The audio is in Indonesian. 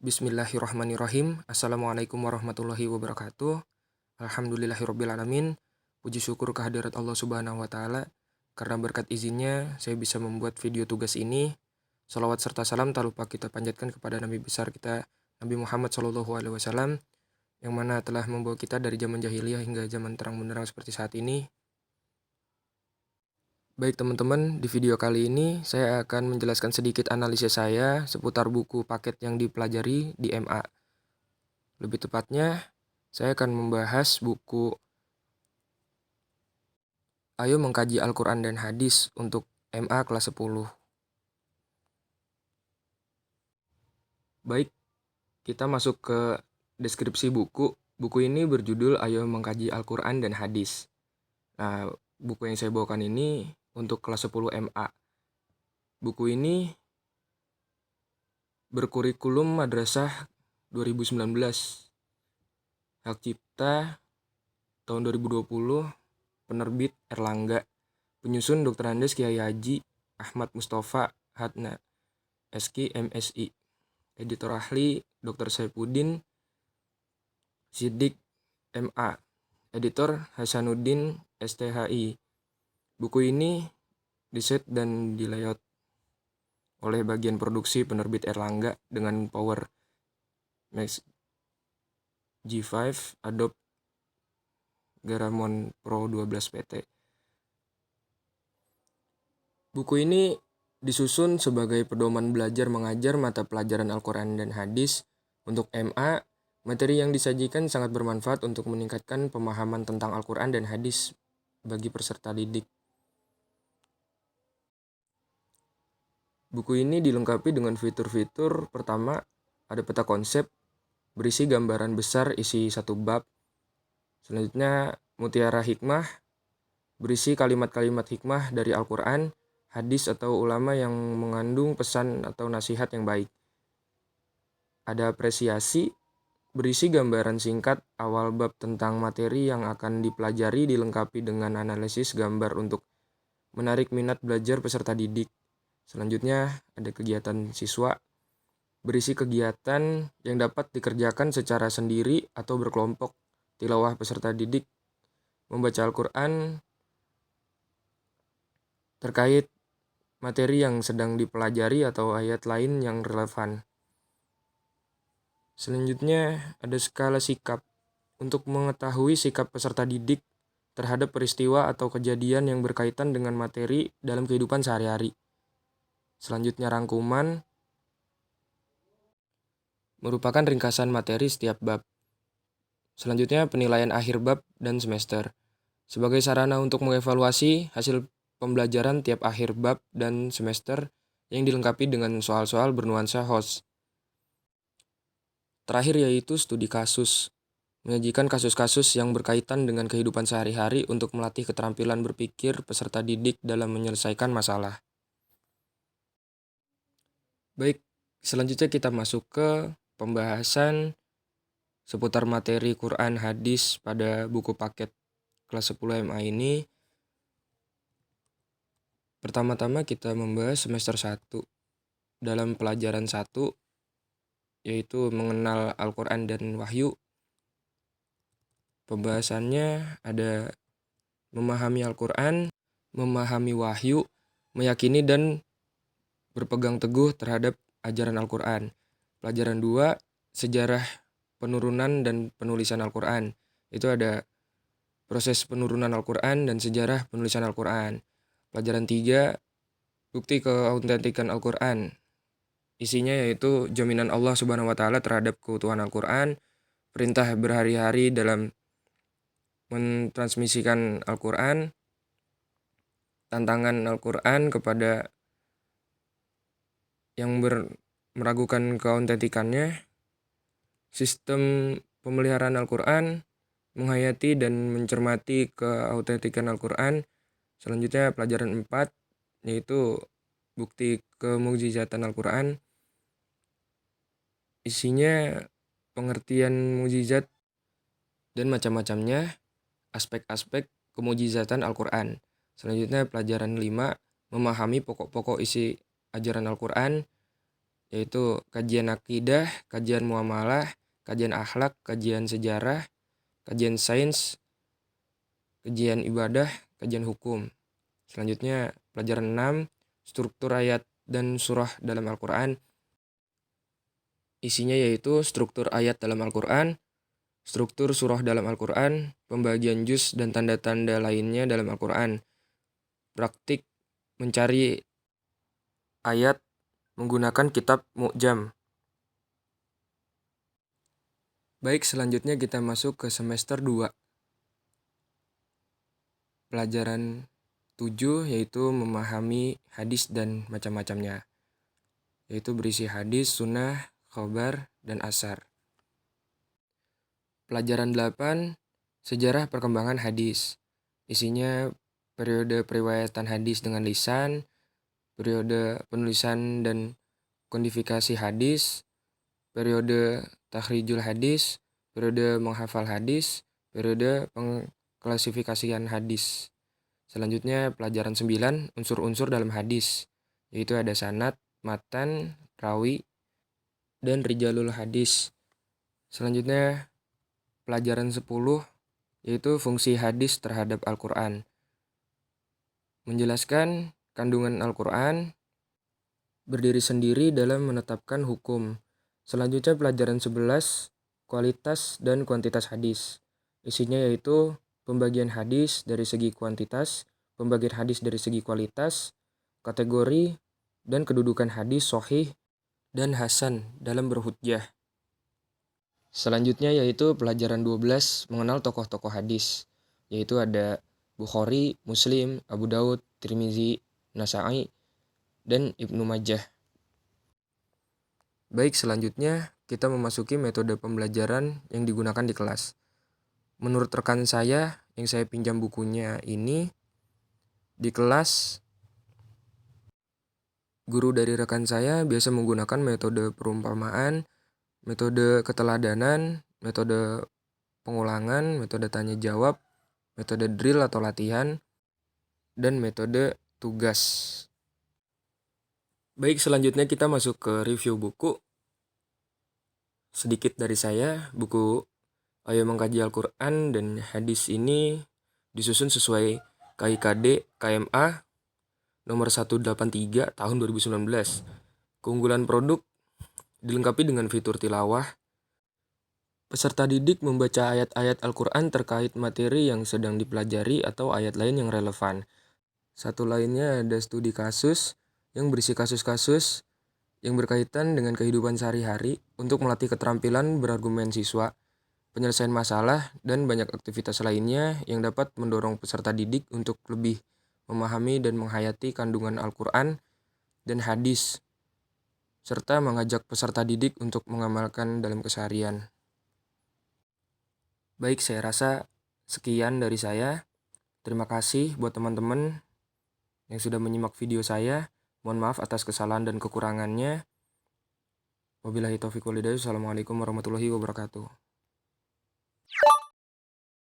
Bismillahirrahmanirrahim. Assalamualaikum warahmatullahi wabarakatuh. Alhamdulillahirrabbilalamin. Puji syukur kehadirat Allah Subhanahu wa Ta'ala. Karena berkat izinnya, saya bisa membuat video tugas ini. Salawat serta salam tak lupa kita panjatkan kepada Nabi besar kita, Nabi Muhammad SAW, yang mana telah membawa kita dari zaman jahiliyah hingga zaman terang benderang seperti saat ini. Baik teman-teman, di video kali ini saya akan menjelaskan sedikit analisis saya seputar buku paket yang dipelajari di MA. Lebih tepatnya, saya akan membahas buku Ayo Mengkaji Al-Quran dan Hadis untuk MA kelas 10. Baik, kita masuk ke deskripsi buku. Buku ini berjudul Ayo Mengkaji Al-Quran dan Hadis. Nah, buku yang saya bawakan ini untuk kelas 10 MA. Buku ini berkurikulum Madrasah 2019. Hak Cipta tahun 2020, penerbit Erlangga. Penyusun Dr. Andes Kiai Haji Ahmad Mustafa Hatna, SK MSI. Editor ahli Dr. Saifuddin Siddiq MA. Editor Hasanuddin STHI. Buku ini diset dan di layout oleh bagian produksi penerbit Erlangga dengan Power Max G5 Adobe Garamond Pro 12 PT. Buku ini disusun sebagai pedoman belajar mengajar mata pelajaran Al-Quran dan Hadis untuk MA. Materi yang disajikan sangat bermanfaat untuk meningkatkan pemahaman tentang Al-Quran dan Hadis bagi peserta didik. Buku ini dilengkapi dengan fitur-fitur. Pertama, ada peta konsep berisi gambaran besar isi satu bab. Selanjutnya, mutiara hikmah berisi kalimat-kalimat hikmah dari Al-Quran, hadis atau ulama yang mengandung pesan atau nasihat yang baik. Ada apresiasi berisi gambaran singkat awal bab tentang materi yang akan dipelajari dilengkapi dengan analisis gambar untuk menarik minat belajar peserta didik. Selanjutnya ada kegiatan siswa berisi kegiatan yang dapat dikerjakan secara sendiri atau berkelompok. Tilawah peserta didik membaca Al-Quran terkait materi yang sedang dipelajari atau ayat lain yang relevan. Selanjutnya ada skala sikap untuk mengetahui sikap peserta didik terhadap peristiwa atau kejadian yang berkaitan dengan materi dalam kehidupan sehari-hari. Selanjutnya rangkuman merupakan ringkasan materi setiap bab. Selanjutnya penilaian akhir bab dan semester sebagai sarana untuk mengevaluasi hasil pembelajaran tiap akhir bab dan semester yang dilengkapi dengan soal-soal bernuansa host. Terakhir yaitu studi kasus, menyajikan kasus-kasus yang berkaitan dengan kehidupan sehari-hari untuk melatih keterampilan berpikir peserta didik dalam menyelesaikan masalah. Baik, selanjutnya kita masuk ke pembahasan seputar materi Quran hadis pada buku paket kelas 10 MA ini. Pertama-tama kita membahas semester 1 dalam pelajaran 1, yaitu mengenal Al-Quran dan Wahyu. Pembahasannya ada memahami Al-Quran, memahami Wahyu, meyakini dan berpegang teguh terhadap ajaran Al-Quran. Pelajaran 2, sejarah penurunan dan penulisan Al-Quran. Itu ada proses penurunan Al-Quran dan sejarah penulisan Al-Quran. Pelajaran 3, bukti keautentikan Al-Quran. Isinya yaitu jaminan Allah Subhanahu wa Ta'ala terhadap keutuhan Al-Quran, perintah berhari-hari dalam mentransmisikan Al-Quran, tantangan Al-Quran kepada yang meragukan keautentikannya, sistem pemeliharaan Al-Quran, menghayati dan mencermati keautentikan Al-Quran. Selanjutnya pelajaran 4, yaitu bukti kemukjizatan Al-Quran. Isinya pengertian mukjizat dan macam-macamnya, aspek-aspek kemukjizatan Al-Quran. Selanjutnya pelajaran 5, memahami pokok-pokok isi ajaran Al-Quran. yaitu kajian akidah, kajian muamalah, kajian akhlak, kajian sejarah, kajian sains, kajian ibadah, kajian hukum. Selanjutnya pelajaran 6, struktur ayat dan surah dalam Al-Quran. Isinya yaitu struktur ayat dalam Al-Quran, struktur surah dalam Al-Quran, pembagian juz dan tanda-tanda lainnya dalam Al-Quran. Praktik mencari ayat menggunakan kitab Mu'jam. Baik, selanjutnya kita masuk ke semester 2. Pelajaran 7 yaitu memahami hadis dan macam-macamnya. Yaitu berisi hadis, sunnah, khobar, dan asar. Pelajaran 8, sejarah perkembangan hadis. Isinya periode periwayatan hadis dengan lisan, periode penulisan dan kodifikasi hadis, periode takhrijul hadis, periode menghafal hadis, periode pengklasifikasian hadis. Selanjutnya pelajaran 9, unsur-unsur dalam hadis, yaitu ada sanad, matan, rawi, dan rijalul hadis. Selanjutnya pelajaran 10, yaitu fungsi hadis terhadap Al-Quran. Menjelaskan kandungan Al-Quran berdiri sendiri dalam menetapkan hukum. Selanjutnya pelajaran 11, kualitas dan kuantitas hadis. Isinya yaitu pembagian hadis dari segi kuantitas, pembagian hadis dari segi kualitas, kategori, dan kedudukan hadis sahih dan hasan dalam berhujjah. Selanjutnya yaitu pelajaran 12, mengenal tokoh-tokoh hadis, yaitu ada Bukhari, Muslim, Abu Daud, Tirmizi, Nasa'i, dan Ibnu Majah. Baik, selanjutnya kita memasuki metode pembelajaran yang digunakan di kelas. Menurut rekan saya yang saya pinjam bukunya ini, di kelas guru dari rekan saya biasa menggunakan metode perumpamaan, metode keteladanan, metode pengulangan, metode tanya jawab, metode drill atau latihan, dan metode tugas. Baik, selanjutnya kita masuk ke review buku. Sedikit dari saya, buku Ayo Mengkaji Al-Quran dan Hadis ini disusun sesuai KIKD KMA nomor 183 tahun 2019. Keunggulan produk dilengkapi dengan fitur tilawah. Peserta didik membaca ayat-ayat Al-Quran terkait materi yang sedang dipelajari atau ayat lain yang relevan. Satu lainnya ada studi kasus yang berisi kasus-kasus yang berkaitan dengan kehidupan sehari-hari untuk melatih keterampilan berargumen siswa, penyelesaian masalah, dan banyak aktivitas lainnya yang dapat mendorong peserta didik untuk lebih memahami dan menghayati kandungan Al-Quran dan hadis, serta mengajak peserta didik untuk mengamalkan dalam keseharian. Baik, saya rasa sekian dari saya. Terima kasih buat teman-teman yang sudah menyimak video saya. Mohon maaf atas kesalahan dan kekurangannya. Wabillahi taufiq wal hidayah. Assalamualaikum warahmatullahi wabarakatuh.